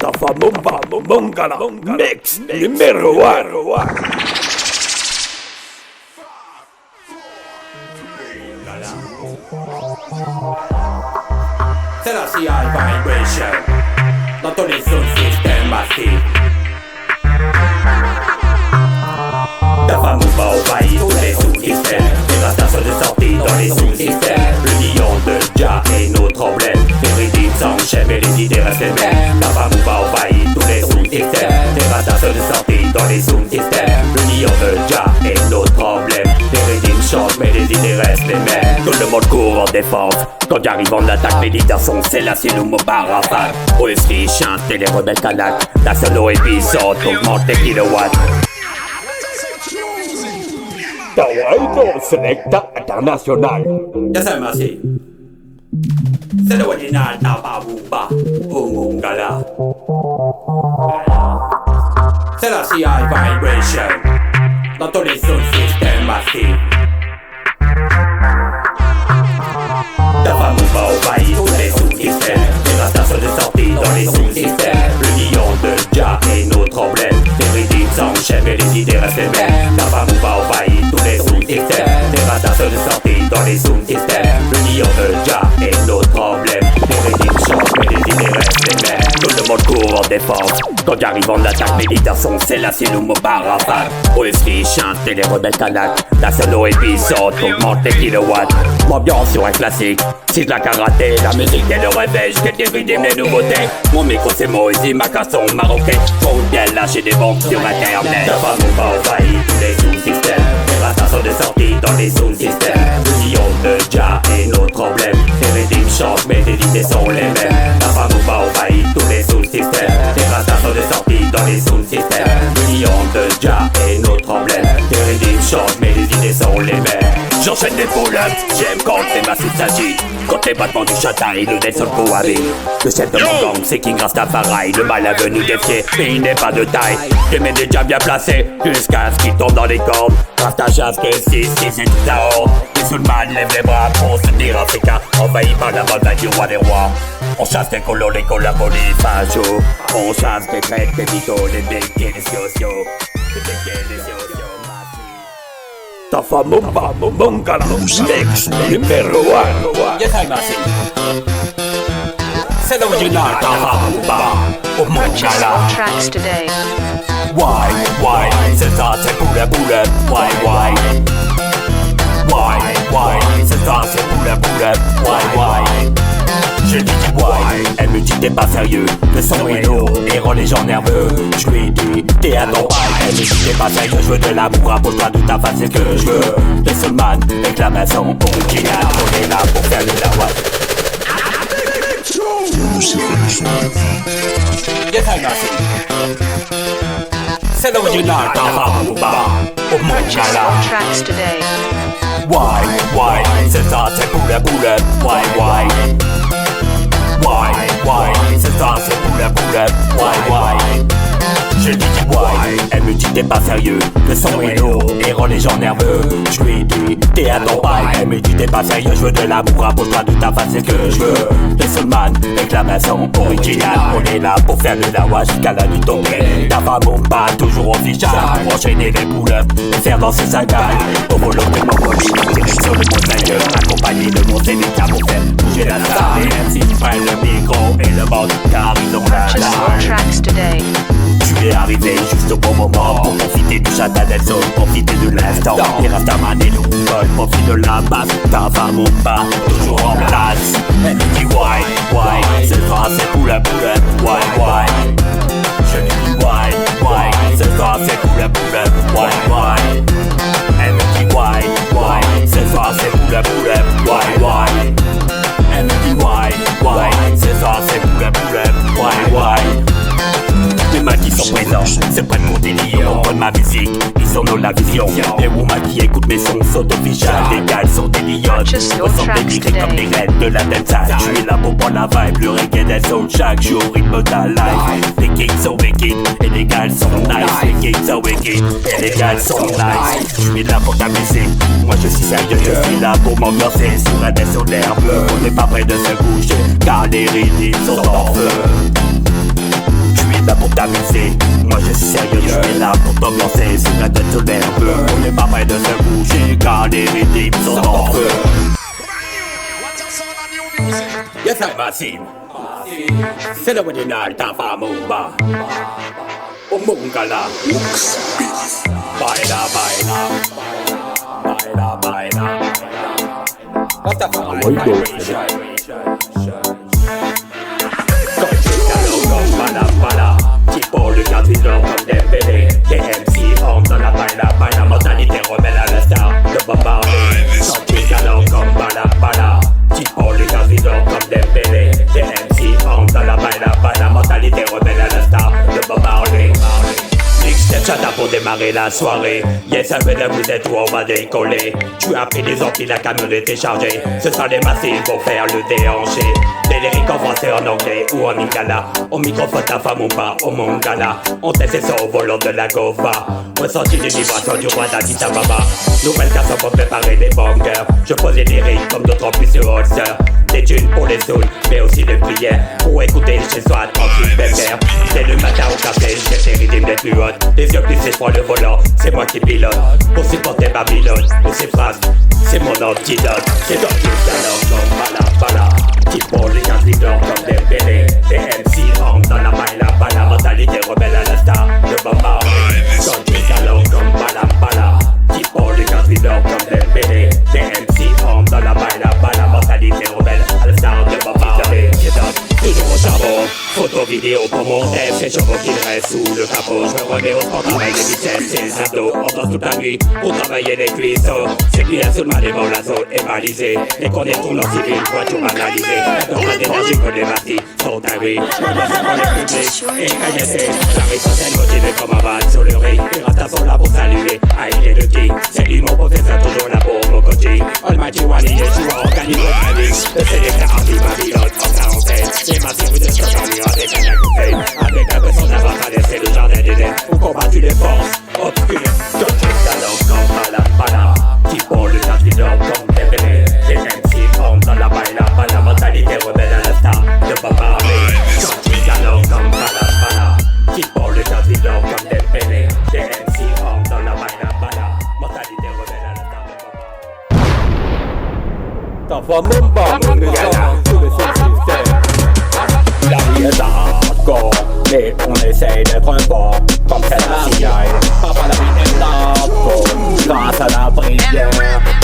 Tafamumba Mongala Mix numéro 1. C'est la CI Vibration dans tous les sous-systèmes massifs. Tafamumba envahit tous les sous-systèmes. Dégradation de sortie dans les sous-systèmes. L'union de Jah est notre emblème. Les rythmes s'enchaînent et les idées restent les mêmes. Tafamumba envahit tous les sous-systèmes. Dégradation de sortie dans les sous-systèmes. L'union de Jah est notre emblème. Les rythmes changent mais les idées restent les mêmes. Tout le monde court en défense. Quand j'arrive en attaque, les leaders sont Selassie ou Mubarafat. Aussi chante et les rebelles Kanak. La solo épisode augmente les kilowatts. Tawaito Selecta International. Yes, I'm merci. C'est l'original Tafamumba Mongala. C'est la CI Vibration dans tous les sous-systèmes massifs. Tafamumba envahit tous les sous-systèmes. Dégradation de sortie dans les sous-systèmes. L'union de Jah est notre emblème. Les rythmes s'enchaînent et les idées restent les mêmes. Tafamumba envahit tous les sous-systèmes. Dégradation de sortie dans les sous-systèmes. L'union de Jah est notre emblème. Les rythmes changent mais les idées restent les mêmes. Tout le monde court en défense. Quand j'arrive en attaque, mes leaders sont Selassie ou Mubarafat. Aussi chante et les rebelles Kanak. La solo épisode augmente les kilowatts. L'ambiance sur un classique. Si de la karaté, la musique et le réveil, je des rythmes les nouveautés. Mon micro c'est Moïse, ma casson marocain. Faut bien lâcher des bombes sur internet. Tafamumba envahit tous les sous-systèmes. Dégradation de sortie dans les sous-systèmes. L'union de Jah est notre emblème. Les rythmes changent mais les idées sont les mêmes. Tafamumba envahit tous les sous-systèmes. Dégradation de sortie dans les sous-systèmes. L'union de Jah est notre emblème. Les rythmes changent mais les idées sont les mêmes. J'enchaîne des pull-ups, j'aime quand les massifs s'agitent. Quand les battements du chataille, le dead soul cohabite. Le chef de mon gang, c'est King Rastafari. Le mal est venu défier, mais il n'est pas de taille. Je mets déjà bien placé, jusqu'à ce qu'il tombe dans les cordes. Rasta chasse que 6, c'est toute la horde. Les soulman lèvent les bras pour se dire africain. Envahi par la bande du roi des rois. On chasse les colos, les collabos, les fachos. On chasse les traites, les mythos, les béquets, les sociaux. Les béquets, les sociaux. Tafamumba Mongala Mix numéro 1. Yes, I'm merci. C'est l'original Tafamumba Mongala. Tracks today. Why, c'est ça, c'est pour le bullet. Why, c'est ça, c'est pour le bullet. Why, je lui dis why, elle me dit t'es pas sérieux. Le son est lourd et rend les gens nerveux. Je lui ai dit t'es à ton bail. Elle me dit t'es pas sérieux, je veux de l'amour. Approche-toi de ta face, c'est ce que je veux. Les soulman, réclamation originale. On est là pour faire le dawa. Yes, I'm merci. C'est l'original Tafamumba Mongala. Tracks today. Why, c'est ça, c'est pour le bullet. Why, c'est ça, c'est pour le bullet. Why, je lui dis why, elle me dit t'es pas sérieux. Le son est lourd et rend les gens nerveux. Je lui ai dit t'es à ton bail. Elle me dit t'es pas sérieux, je veux de l'amour. Approche-toi de ta face, c'est ce que je veux. Les soulman, réclamation originale. On est là pour faire le dawa jusqu'à la nuit tombée. Tafamumba toujours official. Pour enchaîner les pull-ups et faire danser sa gagne. Au volant de Mongolie, direction le montagneux. Accompagné de mon zénith pour faire bouger la salle. Les MC prennent le micro et le bord car ils ont la Purchase more tracks today. Tu es arrivé juste au bon moment pour profiter du chata del sol, profiter de l'instant. Les Rastaman et nous veulent profiter de la base. Tafamumba toujours en place. Elle me dit why, ce soir c'est pour la boulette. Why, je lui dis why, ce soir c'est pour la boulette. Why, elle me dit why, ce soir c'est pour la boulette. Why, elle me dit why, ce soir c'est pour la boulette. Why. Les mains qui sont présents, c'est pas de mon délire. On prend ma musique, ils en ont la vision. Les women qui écoutent mes sons sont officiels. Les gars sont des lionnes, ressemblent des lyriques comme des reines de la dance. Je suis là pour prendre la vibe, le reggae des soul chaque jour, rythme de la life. Les kings sont wicked et les gars sont nice. Les kings sont wicked et les gars sont nice. Je suis là pour ta musique, moi je suis sérieux. Je suis là pour m'ambiancer sur un des solaires bleus. On n'est pas près de se coucher car les rythmes sont en feu. sérieux, je suis là pour t'ambiancer sous la tête nerveux. On n'est pas près de se bouger car les rythmes sont en feu. Yes, I'm Massive. C'est l'original Tafamumba. Omungala. Baila, baila. Baila, baila. Rastafari vibration. Comme bala, bala. Qui pour le garde videur comme des bébés. Des MC hommes dans la baila, baila. Mentalité rebelle à l'instar de Bob Marley. Sorti galop comme bala, bala. Qui pour le garde videur comme des bébés. Des MC hommes dans la baila, baila. Mentalité rebelle à l'instar de Bob Marley. Mixtape chata pour démarrer la soirée. Yes, I read vous êtes où on va décoller. Tu as pris des orties, la camionnette est chargée. Ce sont les massifs pour faire le déhanché. Des lyriques en français, en anglais ou en lingala. Au microphone ta femme ou pas, au mongala. On teste ça au volant de la gova. Ressenti des vibrations du roi d'Addis Ababa. Nouvelle canson pour préparer des bangers. Je pose les lyriques comme d'autres ambitieux holsters. Des tunes pour les souls, mais aussi des prières. Pour écouter chez soi, tranquille, pépère. Dès le matin au café, j'ai tes rythmes les plus hautes. Les yeux plus c'est le volant, c'est moi qui pilote. Pour supporter Babylone, pour ces phrases, c'est mon antidote. C'est toi qui galop comme bala bala. Qui pour les gars leaders comme des bélés. Des MC hommes dans la baila bala. Mentalité rebelle à l'instar de Bob Marley. Quand tu galop comme bala bala. Qui pour les gars leaders comme des bélés. Des MC hommes dans la baila bala. Mentalité rebelle à l'instar de Bob Marley. Toujours au charbon, photo vidéo pour mon rêve. Ces chevaux qui restent sous le capot. Je me remets au sport, travaille les biceps et les abdos. On danse toute la nuit pour travailler les cuisseaux. C'est clair sur le devant la zone est balisée. Et qu'on est tourne en civil, pour tout analyser. Dans la d'énergie que les bâtis sont taillés. Je me lance dans les publics et caillessés. J'arrive sur scène motivé comme un van sur le riz. Les ratas sont là pour saluer. Aïe les deux qui, c'est lui mon professeur, toujours là pour mon coaching. Almighty Wally, Yeshua, organise le planning. Le sélecteur anti Babylone, en quarantaine. Les massifs de ce camion avec un accoupé. Avec un peu son avoir traversé le jardin d'Éden. Pour combattre les forces obscures. Quand j'ai talent comme bala bala. Qui pour le garde videur comme des bébés. Des MC hommes dans la baila bala. Mentalité rebelle à l'instar de Bob Marley. Quand j'ai talent comme bala bala. Qui pour le garde videur comme des bébés. Des MC hommes dans la baila bala. Mentalité rebelle à l'instar de Bob Marley. Tafamumba, Mongala, tous les systèmes. La vie est hardcore, mais on essaye d'être fort, comme c'est la CIA. Papa, la vie est hardcore, grâce à la prière,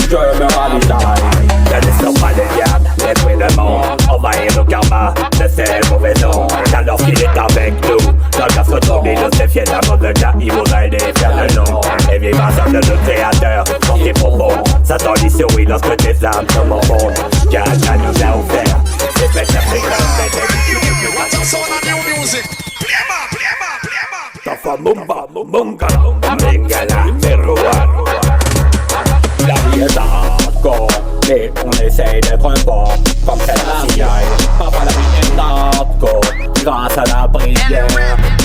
je me ravitaille. Ne laissons pas les diables, les bruits de monde, envahir nos karmas de ces mauvais noms. Alors qu'il est avec nous, dans le casque tombé, le fier d'amour de gars, il vous a aidé à faire le nom. Et vivation de notre créateur, quand c'est profond, Satan dit souris lorsque tes âmes se morfondent. Car ça nous a offert, c'est fait chercher comme Tafamumba, Mongala, Mengala, numéro 1. La vie est hardcore, mais on essaye d'être fort, comme c'est la CIA. Papa, la vie est hardcore, grâce à la prière,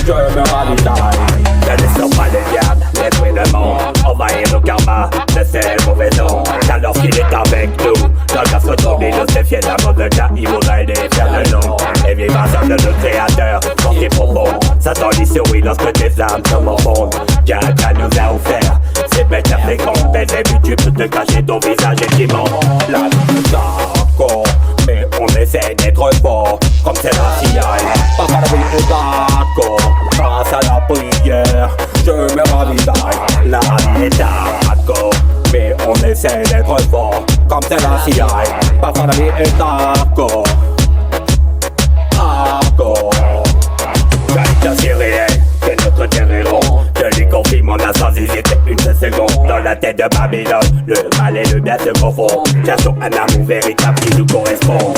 je me ravitaille. Ne laissons pas les diables, les bruits de monde, envahir nos karmas de ces mauvais noms. Alors qu'il est avec nous, dans le casque tombé, le fier d'amour de gars, il vous a aidé à faire le nom. Et vivation de notre créateur, quand c'est profond, Satan dit souris lorsque tes âmes se morfondent. Car ça nous a offert, c'est bête à fréquente, mais des buts, tu peux te cacher ton visage et qui ment. La vie est hardcore, mais on essaie d'être fort, comme c'est la CIA. Papa, la vie est hardcore, grâce à la prière, je me ravitaille. La vie est hardcore, mais on essaie d'être fort, comme c'est la CIA. Papa, la vie est hardcore, hardcore. C'est réel, c'est notre terre est rond. Je lui confirme, on a sans hésiter une seconde. Dans la tête de Babylone, le mal et le bien se confondent. Cherchons un amour véritable qui nous correspond.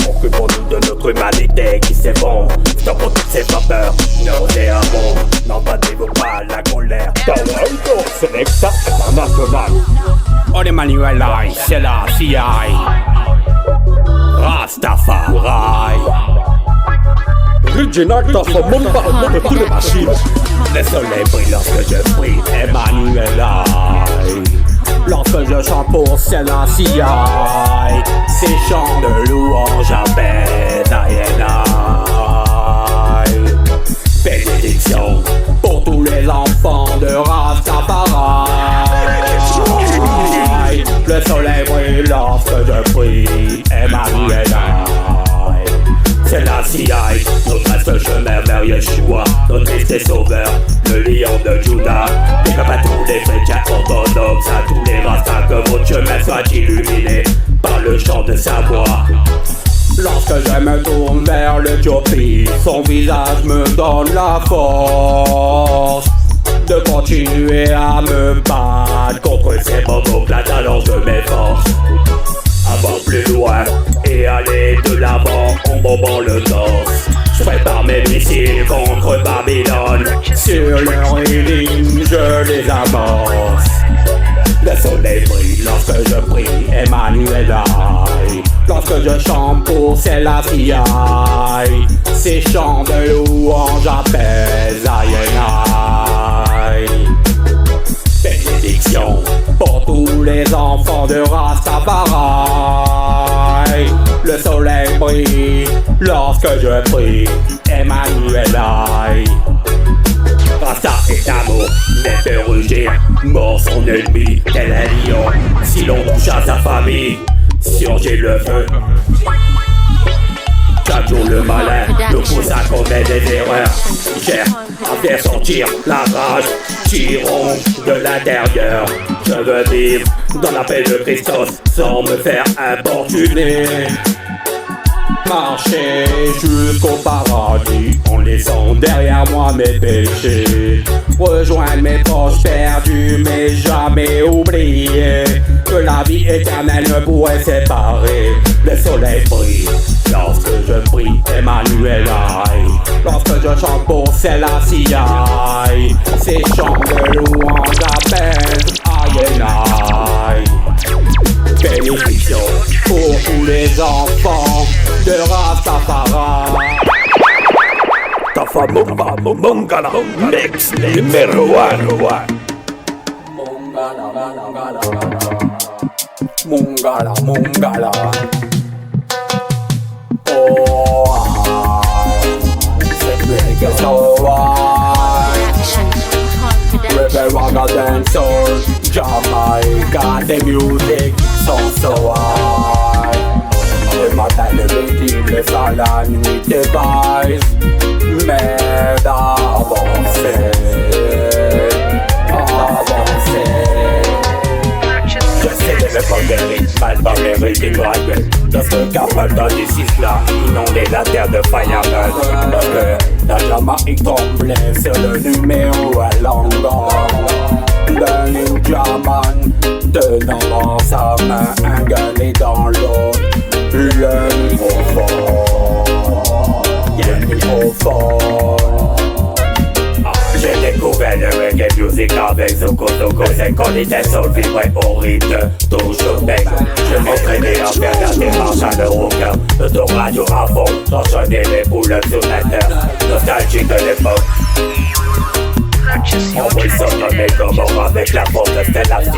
Occupons-nous de notre humanité qui s'effondre. Stoppons toutes ces vapeurs, nauséabondes. N'entendez-vous pas la colère? Tawaito Selecta International. On est Manuel, c'est la CIA. Rastafari. Original Tafamumba, de tous les machines. Le soleil brille lorsque je prie, Emmanuel. Lorsque je chante pour Selassie, ces chants de louange appellent Aïe. Bénédiction Israël. Notre seul chemin vers Yeshua, notre Christ est sauveur, le lion de Juda. Et comme à tous les chrétiens orthodoxes, à tous les races, que votre chemin soit illuminé par le chant de sa voix. Lorsque je me tourne vers l'Éthiopie, son visage me donne la force de continuer à me battre contre ces boboclates, alors je m'efforce à voir plus loin et aller de l'avant en bombant le torse. Je prépare mes missiles contre Babylone, sur leur ligne je les amorce. Le soleil brille lorsque je prie Emmanuel aille. Lorsque je chante pour Selassie aille. Ces chants de louange apaisent aïe. Bénédiction pour tous les enfants de Rastafari. Le soleil brille lorsque je prie Emmanuel aille. Rasta est amour, mais peut rugir, mort son ennemi, tel un lion. Si l'on touche à sa famille, surgit le feu. Chaque jour le malin le pousse à commettre des erreurs. Cher à faire sortir la rage, tirons de l'intérieur. Je veux vivre dans la paix de Christos sans me faire importuner. Marcher jusqu'au paradis en laissant derrière moi mes péchés. Rejoindre mes proches perdus mais jamais oublier que la vie éternelle ne pourrait séparer. Le soleil brille lorsque je prie Emmanuel aille. Lorsque je chante pour Selassie aille. Ces chants de louange apaisent aïe. Bénédiction pour tous les enfants de Rastafari. Tafa Mumba Mungala Mix numéro 1. Mungala. Oh, cette musique est so Rebel Raga Dancehall, Jamaica, the music sont so high. Le matin, le midi, le soir, la nuit, des vibes m'aident à avancer. J'essaie de me prendre des rythmes, mal par les rythmes graduels. Lorsque Capleton décide là, inonder la terre de Fireman. Lorsque la Jamaïque tremblait sur le numéro à Langon d'un ninjaman, tenant dans sa main un gun et dans l'autre le microphone. J'ai découvert le reggae music avec Zoko. C'est qu'on était soul vibré au rythme toujours bec. Je m'entraînais à faire la démarche à l'eurocain. Autoradio à fond, j'enchaînais les boules sur la terre. Nostalgique de l'époque. On brille sur mes comores avec la force de Selassie.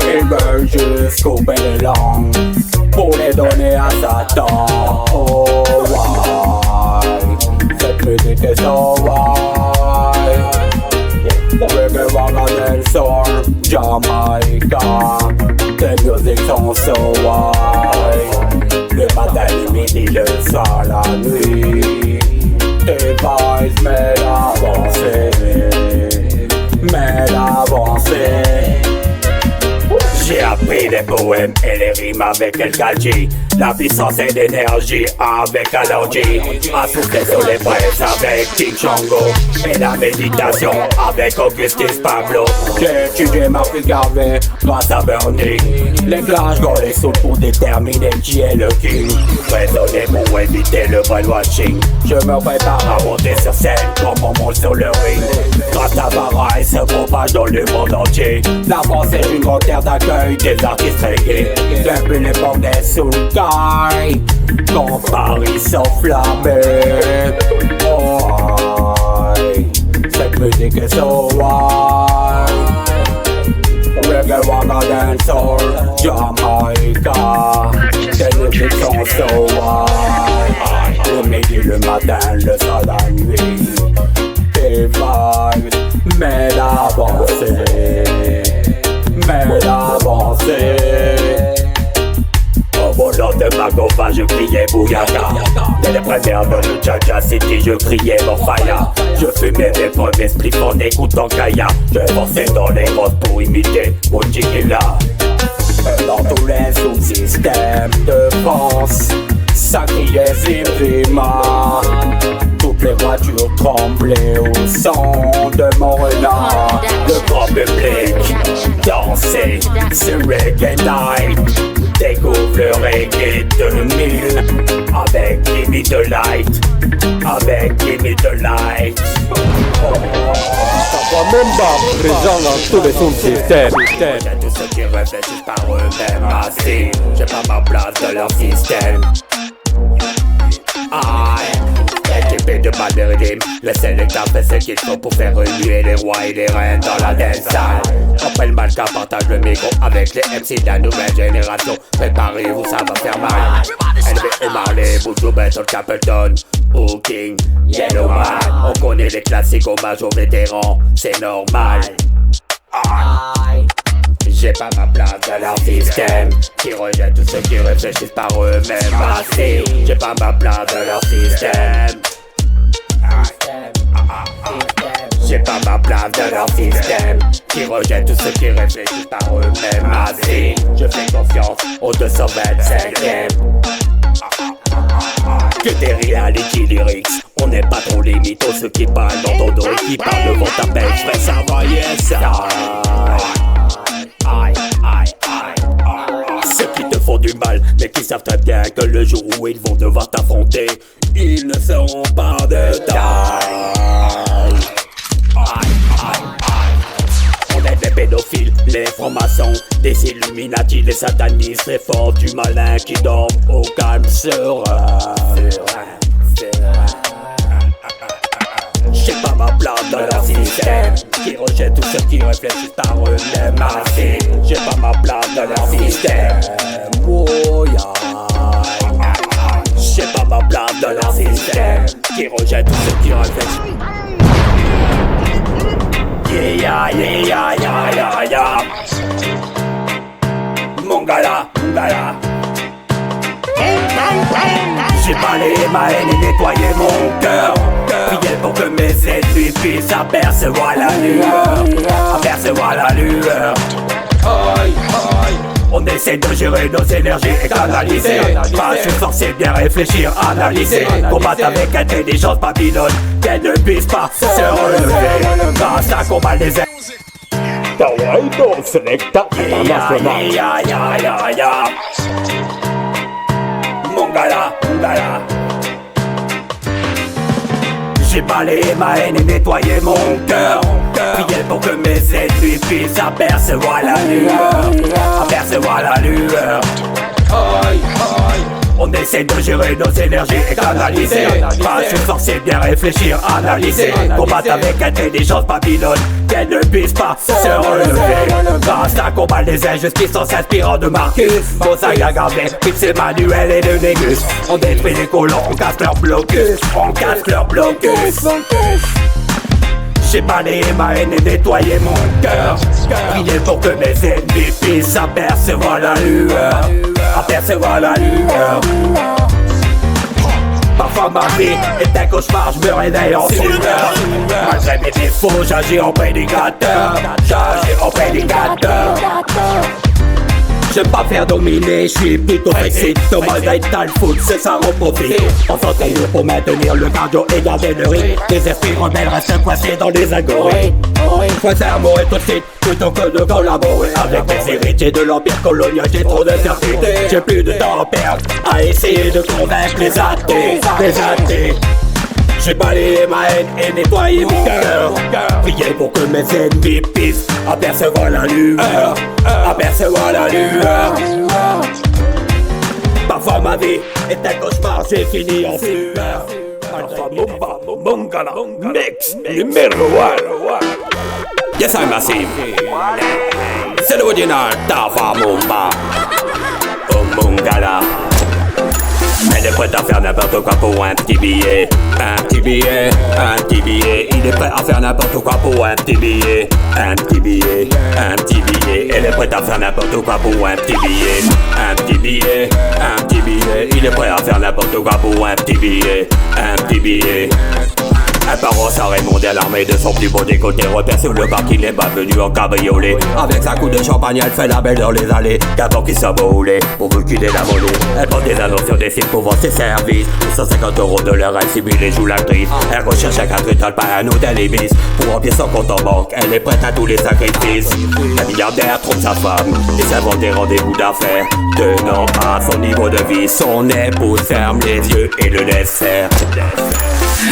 Il veut juste couper les langues pour les donner à Satan. Oh why, cette musique est so why. Reggae, Raga, Dancehall, Jamaica, tes musiques sont so why. Le matin, le midi, le soir, la nuit, tes vibes m'aident à avancer. J'ai appris les poèmes et les rimes avec El Galji. La puissance et l'énergie avec Alonji. À souffler sur les braises avec King Shango. Et la méditation avec Augustus Pablo. J'ai étudié ma fille gravée grâce à Burning. Les clashs dans les sauts pour déterminer qui est le king. Raisonner pour éviter le brainwashing. Je me prépare à monter sur scène comme on monte sur le ring. Rastafari se propage dans le monde entier. La France est une grande terre d'accueil des artistes reggae. Depuis l'époque des Soulkai, quand Paris s'enflammait. Oh, cette musique est so wild. Reggae, Raga, Dancehall, Jamaica, tes musiques sont so wild. Le midi, le matin, le soir, la nuit, tes vibes m'aident à avancer. de Magova, je criais Bougaga. Dès les premières de Jaja City, je criais Morfaya. Je fumais mes premiers spliffs en écoutant Kaya. Je forçais dans les grottes pour imiter Mojikila. Dans tous les sous-systèmes de France, ça criait Zimzima. Toutes les voitures tremblaient au son de mon renard. Le grand public dansait ce reggae night. Découvre le reggae 2000 avec Gimme the Light. Avec Gimme the Light. Même pas présent dans tous les sous-systèmes. J'ai tous ceux qui réfléchissent par eux-mêmes assez. J'ai pas ma place dans leur système. Équipé de balles de rythme, le sélecteur fait ce qu'il faut pour faire remuer les rois et les reines dans la dance salle. Après le Malka partage le micro avec les MC de la nouvelle génération. Préparez-vous, ça va faire mal. LV Marley, Buju Banton, Capleton, ou King, Yellowman. On connaît les classiques, hommage aux vétérans, c'est normal. J'ai pas ma place dans leur système qui rejette tous ceux qui réfléchissent par eux-mêmes assez. J'ai pas ma place dans leur système. J'ai pas ma place dans leur système qui rejette tous ceux qui réfléchissent par eux-mêmes assez. Je fais confiance aux 225e. Que des reality lyrics, on n'est pas trop les mythos. Ceux qui parlent dans ton dos et qui parlent devant ta belle, je fais ça, voyez ça. Ceux qui te font du mal, mais qui savent très bien que le jour où ils vont devoir t'affronter, ils ne seront pas de taille. On est des pédophiles, les francs-maçons, des illuminati, les satanistes, les forts du malin qui dorment au calme serein. J'ai pas ma place dans leur système qui rejette tous ceux qui réfléchissent par eux-mêmes assez. J'ai pas ma place dans leur système. Oh yeah. J'ai pas ma place dans leur système qui rejette tous ceux qui réfléchissent. Yeah, yeah, yeah, yeah, yeah, yeah. Mongala, Mongala. J'ai balayé ma haine et nettoyé mon cœur. Priez pour que mes ennemis puissent apercevoir la lueur. Apercevoir la lueur. On essaie de gérer nos énergies et canaliser. Pas se forcer, bien réfléchir, analyser. Combattre avec intelligence Babylone, qu'elle ne puisse pas se relever. Grâce à combat des ailes. Tawaito Selecta International. Ya, ya, ya, ya. Mongala, Mongala. J'ai balayé ma haine et nettoyé mon cœur. Priez pour que mes ennemis puissent apercevoir la lueur. Apercevoir la lueur. On essaie de gérer nos énergies et canaliser. Pas se forcer, bien réfléchir, analyser. Combattre avec intelligence Babylone, qu'elle ne puisse pas se relever. Grâce à combat des injustices en s'inspirant de Marcus. Vos sagas gravées, Fix Emmanuel et de Négus. On détruit les colons, on casse leur blocus. On casse leur blocus. J'ai balayé ma haine et nettoyé mon cœur. Priez pour que mes ennemis puissent apercevoir la lueur. Apercevoir la lueur. Parfois ma vie est un cauchemar, je me réveille en sueur. Malgré mes défauts, j'agis en prédicateur. J'agis en prédicateur. J'aime pas faire dominer, je suis plutôt flexible. Thomas Vital Foot, c'est ça mon profit. On s'entraîne pour maintenir le cardio et garder le rythme. Les esprits rebelles restent coincés dans les algorithmes. Choisir mourir tout de suite plutôt que de collaborer avec mes héritiers de l'empire colonial. J'ai trop de certitude, j'ai plus de temps à perdre à essayer de convaincre les athées. Les athées. J'ai balayé ma haine et nettoyé mon cœur. Priez pour que mes ennemis puissent apercevoir la lueur. Apercevoir la lueur. Parfois ma vie est un cauchemar, j'ai fini en sueur. Mongala Mix numéro 1. Yes, I'm Massive. C'est l'original Tafa Mumba. Oh Mongala. Elle est prête à faire n'importe quoi pour un petit billet. Un petit billet, un petit billet. il est prêt à faire n'importe quoi pour un petit billet. Un petit billet, un petit billet. Il est prêt à faire n'importe quoi pour un petit billet. Un petit billet, un petit billet. Il est prêt à faire n'importe quoi pour un petit billet. Un petit billet. Un parent à Raymond à l'armée de son plus beau décolleté repère sur le parking, n'est pas venu en cabriolet. Avec sa coupe de champagne, elle fait la belle dans les allées. Qu'avant qu'il soit brûlé, pourvu qu'il ait la volée. Elle prend des annonces sur des sites pour vendre ses services. 150 € de l'heure, elle simule et joue l'actrice. Elle recherche un 4 étoiles, pas un hôtel Ibis. Pour remplir son compte en banque, elle est prête à tous les sacrifices. Un milliardaire trompe sa femme et s'invente des rendez-vous d'affaires. Tenant à son niveau de vie, son épouse ferme les yeux et le laisse faire.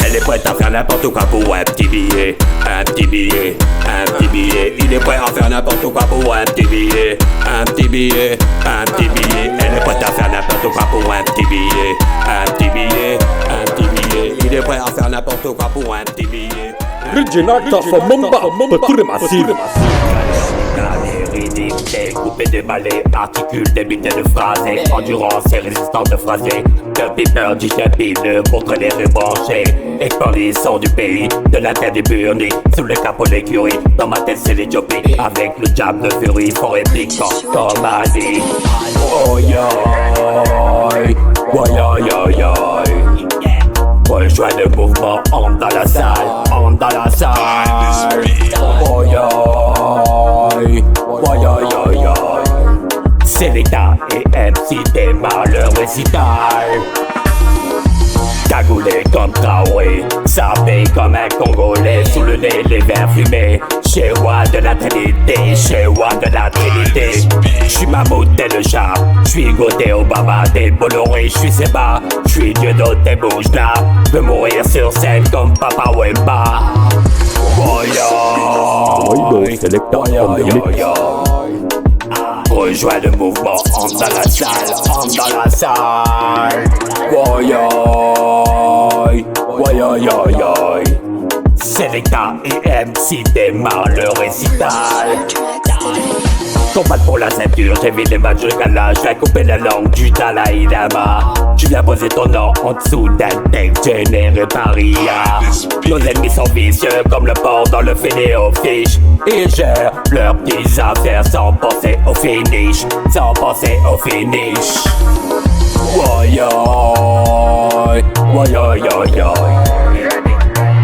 Elle est prête à faire n'importe quoi pour un petit billet. Un petit billet, un petit billet. Il est prêt à faire n'importe quoi pour un petit billet. Un petit billet, un petit billet. Elle est prête à faire n'importe quoi pour un petit billet. Un petit billet, un petit billet. Il est prêt à faire n'importe quoi pour un petit billet. Reginata Famamba, Pature Massive. Découpé, déballé, articule des milliers de phrases. Endurance et résistance de phrasé. De piper du chapine contre les rebranchés. Exploration du pays, de la terre du Burnie. Sous le capot de l'écurie, dans ma tête c'est l'Éthiopie. Avec le diable de furie, fort répliquant comme a dit. Oh yo, oh yo yo yo. Rejoins le mouvement, entre dans la salle, entre dans la salle. Oh yo, oh yo yo yo. C'est l'État et MC démarre le récital. Cagoulé comme Traoré, sapé comme un Congolais. Sous le nez les verres fumés. Chez roi de la Trinité, chez roi de la Trinité. J'suis Mahmoud et le chat, j'suis Gauthier Obama, des Bolloré, j'suis Seba. J'suis Dieu tes bouches là, veux mourir sur scène comme Papa Wemba. Oh yo, rejoins le mouvement, entre dans la salle, entre dans la salle. Oh yo, oh yo yo yo. Selecta et MC démarrent le récital. Combat pour la ceinture, j'évite les matchs de gala. J'viens couper la langue du Dalai Lama. Tu viens poser ton nom en dessous d'un texte généré par IA. Nos ennemis sont vicieux comme le porc dans le filet aux fiches. Ils gèrent leurs petites affaires sans penser au finish. Sans penser au finish. Woy woy woy.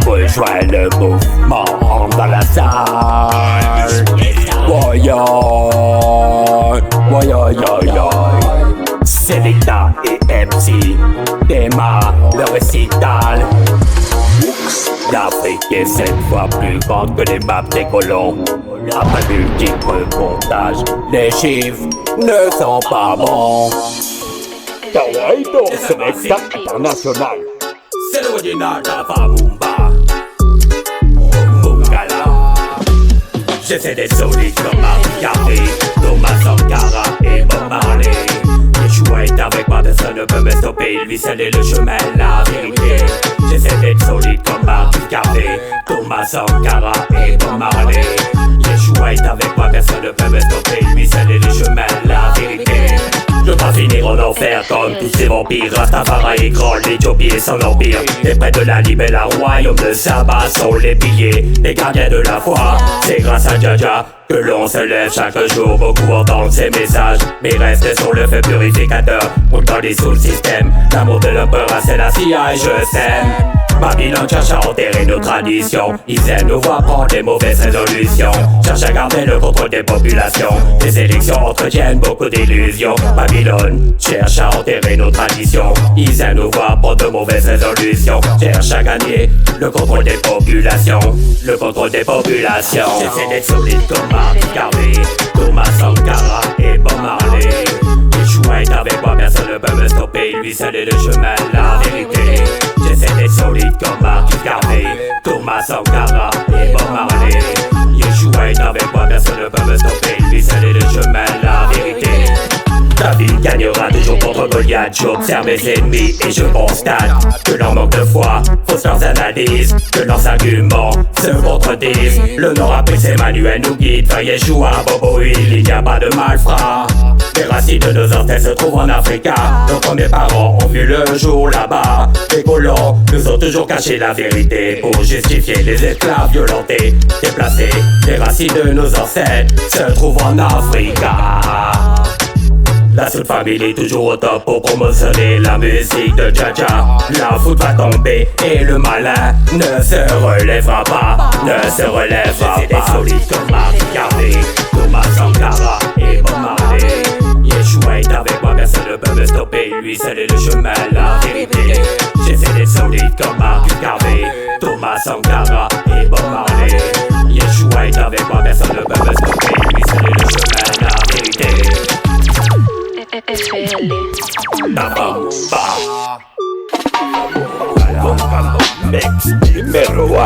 Rejoins le mouvement, entre dans la salle. Woy woy woy. Selecta et MC démarrent le récital. L'Afrique est 7 fois plus grande que les maps des colons. Après multiples comptages, les chiffres ne sont pas bons. Tawaïdo Selecta International. C'est l'original d'Avamumba. Mungala. J'essaie d'être solide comme Martin Garvey, Thomas Sankara et Bob Marley. Yeshua est avec moi, personne ne peut me stopper. Il vit seul et le chemin, la vérité. J'essaie d'être solide comme Martin Garvey, Thomas Sankara et Bob Marley. Yeshua est avec moi, personne ne peut me stopper. Il vit seul et le chemin, la vérité. Je veux pas finir en enfer comme tous ces vampires. Rastafari écrase l'Éthiopie et son empire. Les près de la Libye, la royaume de Saba sont les piliers, les gardiens de la foi. C'est grâce à Jaja que l'on se lève chaque jour. Beaucoup entendent ces messages, mais restent sur le feu purificateur. Pourtant les sous le système, l'amour de l'empereur c'est la CIA et je sème. Babylone cherche à enterrer nos traditions. Israël nous voit prendre des mauvaises résolutions. Cherche à garder le contrôle des populations. Les élections entretiennent beaucoup d'illusions. Babylone cherche à enterrer nos traditions. Israël nous voit prendre de mauvaises résolutions. Cherche à gagner le contrôle des populations. Le contrôle des populations. J'essaie d'être solide comme Martin Garvey, Thomas Sankara et Bob Marley. Yeshua est avec moi, personne ne peut me stopper. Lui seul est le chemin, la vérité. J'essaie d'être solide comme Martin Garvey, Thomas Sankara et Bob Marley. Yeshua est avec moi, personne ne peut me stopper. Lui seul est le chemin, la vérité. David gagnera toujours contre Goliath. J'observe mes ennemis et je constate que leur manque de foi fausse leurs analyses, que leurs arguments se contredisent. Le nom rappelé c'est Manuel nous guide, Yeshua, Bobo, il n'y a pas de malfrat. Les racines de nos ancêtres se trouvent en Afrique. Nos premiers parents ont vu le jour là-bas. Les colons nous ont toujours caché la vérité pour justifier les esclaves violentés, déplacés. Les racines de nos ancêtres se trouvent en Afrique. La Soul Family toujours au top pour promotionner la musique de Jaja. La foot va tomber et le malin ne se relèvera pas, ne se relèvera pas. C'est des solides comme Martin Garvey, Thomas Sankara et Bob Marley. Yeshua est avec moi, personne ne peut me stopper. Lui seul est le chemin, la vérité. J'essaie d'être solide comme Martin Garvey, Thomas Sankara et Bob Marley. Yeshua est avec moi, personne ne peut me stopper. Lui seul est le chemin, la vérité. FL Mix numéro 1.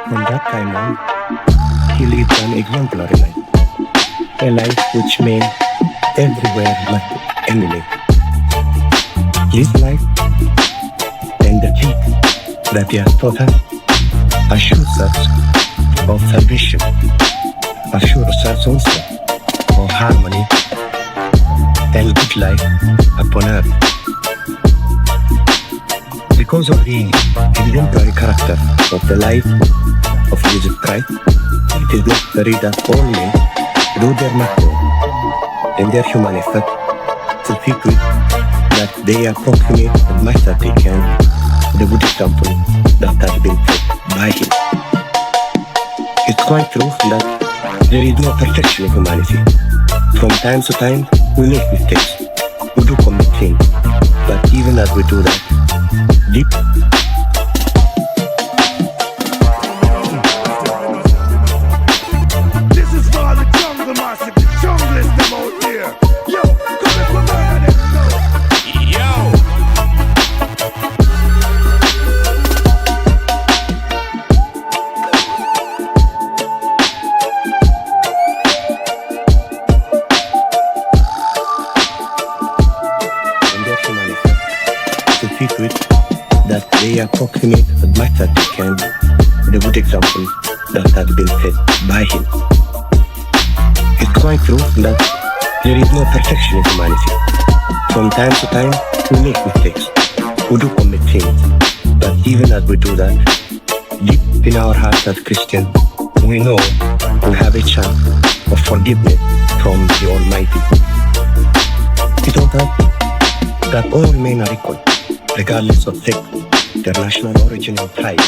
From that time on, he lived an exemplary life, a life which made everywhere like emulate. His life and the faith that he has taught us assures us of salvation, assures us also of harmony and good life upon earth. Because of the exemplary character of the life of Jesus Christ, it is necessary that all men do their maximum in their human effort to see to it that they approximate as much as they can the good example that has been set by him. It's quite true that there is no perfection in humanity. From time to time, we make mistakes, we do commit sins, but even as we do that, deep this is for the jungle massive, the jungle is them out there. Yo, come and come on and in their human effort to see to it that they approximate as much as they can the good example that has been set by him. It's quite true that there is no perfection in humanity. From time to time, we make mistakes, we do commit sins, but even as we do that, deep in our hearts as Christians, we know we have a chance of forgiveness from the Almighty. He taught us that all men are equal, regardless of sex, their national origin and tribe.